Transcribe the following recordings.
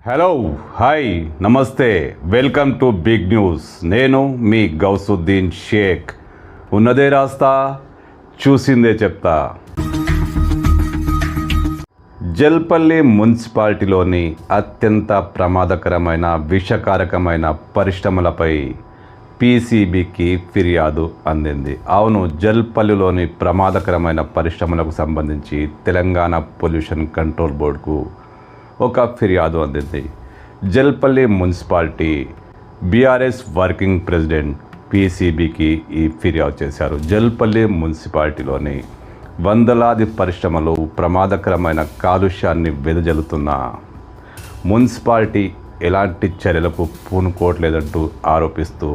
Hello hi నమస్తే welcome to big news. నేను మీ గౌసుద్దీన్ షేక్. ఉన్నదే రాస్తా, చూసిందే చెప్తా. జల్పల్లి మున్సిపాలిటీలోని అత్యంత ప్రమాదకరమైన విషకారకమైన పరిశ్రమలపై పీసీబీకి ఫిర్యాదు అందింది. అవును, జల్పల్లిలోని ప్రమాదకరమైన పరిశ్రమలకు సంబంధించి తెలంగాణ పొల్యూషన్ కంట్రోల్ బోర్డుకు ఒక ఫిర్యాదు అందింది. Jalpalli municipality BRS working president పీసీబీకి ఈ ఫిర్యాదు చేశారు. జల్పల్లి మున్సిపాలిటీలోని వందలాది పరిశ్రమలు ప్రమాదకరమైన కాలుష్యాన్ని వెదజల్లుతున్న మున్సిపాలిటీ ఎలాంటి చర్యలకు పూనుకోవట్లేదంటూ ఆరోపిస్తూ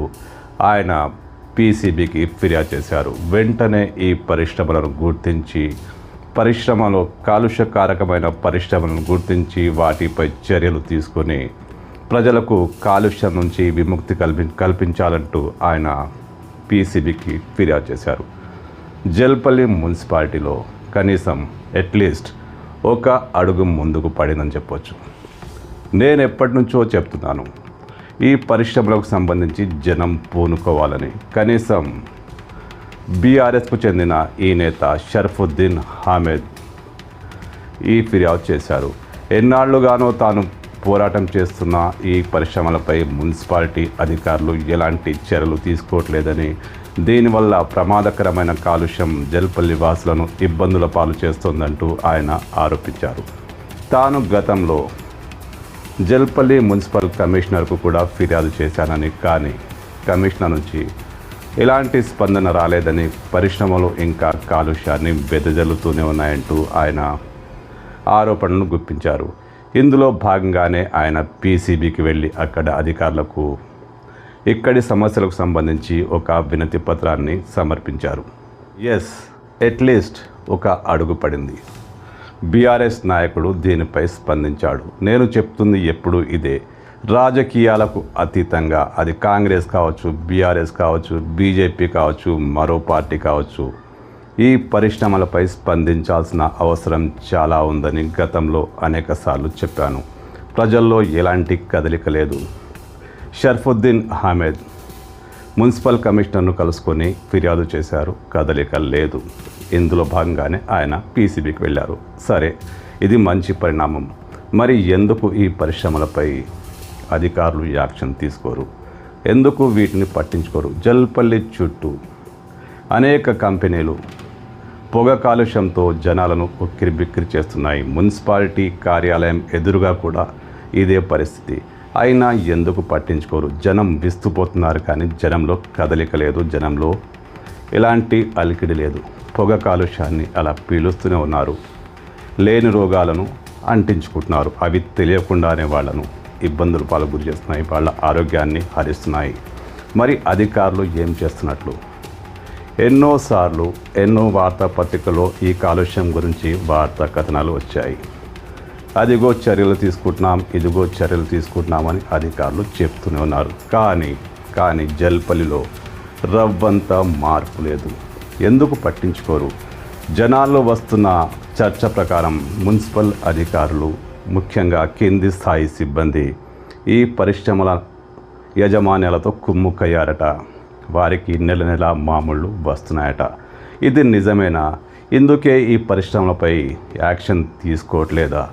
ఆయన పీసీబీకి ఫిర్యాదు చేశారు. వెంటనే ఈ పరిశ్రమలను గుర్తించి కాలుష్యకారకమైన పరిశ్రమలను గుర్తించి వాటిపై చర్యలు తీసుకొని ప్రజలకు కాలుష్యం నుంచి విముక్తి కల్పించాలంటూ ఆయన పీసీబీకి ఫిర్యాదు చేశారు. జల్పల్లి మున్సిపాలిటీలో కనీసం అట్లీస్ట్ ఒక అడుగు ముందుకు పడిందని చెప్పొచ్చు. నేను ఎప్పటి నుంచో చెప్తున్నాను, ఈ పరిశ్రమలకు సంబంధించి జనం పూనుకోవాలని. కనీసం బీఆర్ఎస్కు చెందిన ఈ నేత షర్ఫుద్దీన్ హామీద్ ఈ ఫిర్యాదు చేశారు. ఎన్నాళ్లుగానో తాను పోరాటం చేస్తున్న ఈ పరిశ్రమలపై మున్సిపాలిటీ అధికారులు ఎలాంటి చర్యలు తీసుకోవట్లేదని, దీనివల్ల ప్రమాదకరమైన కాలుష్యం జల్పల్లి వాసులను ఇబ్బందుల పాలు చేస్తోందంటూ ఆయన ఆరోపించారు. తాను గతంలో జల్పల్లి మున్సిపల్ కమిషనర్కు కూడా ఫిర్యాదు చేశానని, కానీ కమిషనర్ నుంచి ఎలాంటి స్పందన రాలేదని, పరిశ్రమలు ఇంకా కాలుష్యాన్ని వెదజల్లుతూనే ఉన్నాయంటూ ఆయన ఆరోపణలను గుప్పించారు. ఇందులో భాగంగానే ఆయన పీసీబీకి వెళ్ళి అక్కడ అధికారులకు ఇక్కడి సమస్యలకు సంబంధించి ఒక వినతి పత్రాన్ని సమర్పించారు. అట్లీస్ట్ ఒక అడుగు పడింది. బీఆర్ఎస్ నాయకుడు దీనిపై స్పందించాడు. నేను చెప్తుంది ఎప్పుడు ఇదే, రాజకీయాలకు అతీతంగా, అది కాంగ్రెస్ కావచ్చు, బీఆర్ఎస్ కావచ్చు, బీజేపీ కావచ్చు, మరో పార్టీ కావచ్చు, ఈ పరిశ్రమలపై స్పందించాల్సిన అవసరం చాలా ఉందని గతంలో అనేకసార్లు చెప్పాను. ప్రజల్లో ఎలాంటి కదలిక లేదు. షర్ఫుద్దీన్ హామీద్ మున్సిపల్ కమిషనర్ను కలుసుకొని ఫిర్యాదు చేశారు, కదలిక లేదు. ఇందులో భాగంగానే ఆయన పీసీబీకి వెళ్ళారు. సరే, ఇది మంచి పరిణామం. మరి ఎందుకు ఈ పరిశ్రమలపై అధికారులు యాక్షన్ తీసుకోరు? ఎందుకు వీటిని పట్టించుకోరు? జల్పల్లి చుట్టూ అనేక కంపెనీలు పొగ కాలుష్యంతో జనాలను ఉక్కిరిబిక్కిరి చేస్తున్నాయి. మున్సిపాలిటీ కార్యాలయం ఎదురుగా కూడా ఇదే పరిస్థితి. అయినా ఎందుకు పట్టించుకోరు? జనం విస్తుపోతున్నారు, కానీ జనంలో కదలిక లేదు, జనంలో ఎలాంటి అలికిడి లేదు. పొగ కాలుష్యాన్ని అలా పీలుస్తూనే ఉన్నారు. లేని రోగాలను అంటించుకుంటున్నారు. అవి తెలియకుండానే వాళ్ళను ఇబ్బందులు పాలు గురి చేస్తున్నాయి, వాళ్ళ ఆరోగ్యాన్ని హరిస్తున్నాయి. మరి అధికారులు ఏం చేస్తున్నట్లు? ఎన్నోసార్లు ఎన్నో వార్తాపత్రికల్లో ఈ కాలుష్యం గురించి వార్తా కథనాలు వచ్చాయి. అదిగో చర్యలు తీసుకుంటున్నాం, ఇదిగో చర్యలు తీసుకుంటున్నామని అధికారులు చెప్తూనే ఉన్నారు. కానీ జల్పల్లిలో రవ్వంత మార్పు లేదు. ఎందుకు పట్టించుకోరు? జనాల్లో వస్తున్న చర్చ ప్రకారం మున్సిపల్ అధికారులు, ముఖ్యంగా కింది స్థాయి సిబ్బంది ఈ పరిశ్రమల యజమాన్యాలతో కుమ్ముకయ్యారట. వారికి నెల నెల మామూళ్ళు వస్తున్నాయట. ఇది నిజమేనా? ఇందుకే ఈ పరిశ్రమలపై యాక్షన్ తీసుకోవట్లేదా?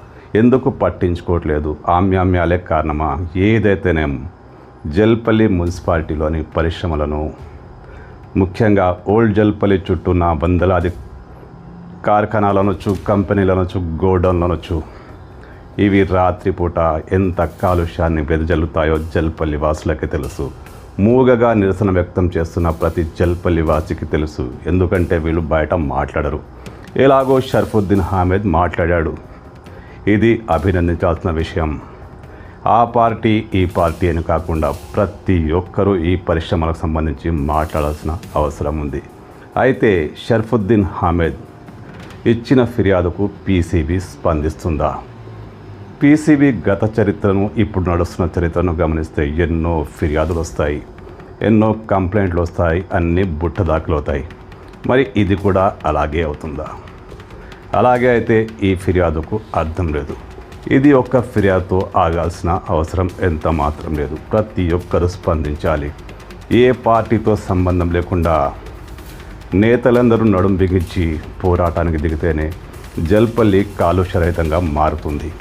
ఎందుకు పట్టించుకోవట్లేదు? ఆమ్యామ్యాలే కారణమా? ఏదైతేనేం జల్పల్లి మున్సిపాలిటీలోని పరిశ్రమలను, ముఖ్యంగా ఓల్డ్ జల్పల్లి చుట్టూ ఉన్న వందలాది కార్ఖానాలనొచ్చు, కంపెనీలనొచ్చు, గోడౌన్లనొచ్చు, ఇవి రాత్రిపూట ఎంత కాలుష్యాన్ని వెదజల్లుతాయో జల్పల్లి వాసులకి తెలుసు. మూగగా నిరసన వ్యక్తం చేస్తున్న ప్రతి జల్పల్లి వాసికి తెలుసు. ఎందుకంటే వీళ్ళు బయట మాట్లాడరు. ఎలాగో షర్ఫుద్దీన్ హామీద్ మాట్లాడాడు. ఇది అభినందించాల్సిన విషయం. ఆ పార్టీ ఈ పార్టీ అని కాకుండా ప్రతి ఒక్కరూ ఈ పరిశ్రమలకు సంబంధించి మాట్లాడాల్సిన అవసరం ఉంది. అయితే షర్ఫుద్దీన్ హామీద్ ఇచ్చిన ఫిర్యాదుకు పీసీబీ స్పందిస్తుందా? పీసీబీ గత చరిత్రను, ఇప్పుడు నడుస్తున్న చరిత్రను గమనిస్తే ఎన్నో ఫిర్యాదులు వస్తాయి, ఎన్నో కంప్లైంట్లు వస్తాయి, అన్నీ బుట్టదాఖలు అవుతాయి. మరి ఇది కూడా అలాగే అవుతుందా? అలాగే అయితే ఈ ఫిర్యాదుకు అర్థం లేదు. ఇది ఒక్క ఫిర్యాదుతో ఆగాల్సిన అవసరం ఎంత మాత్రం లేదు. ప్రతి ఒక్కరూ స్పందించాలి. ఏ పార్టీతో సంబంధం లేకుండా నేతలందరూ నడుం బిగించి పోరాటానికి దిగితేనే జల్పల్లి కాలుష్యరహితంగా మారుతుంది.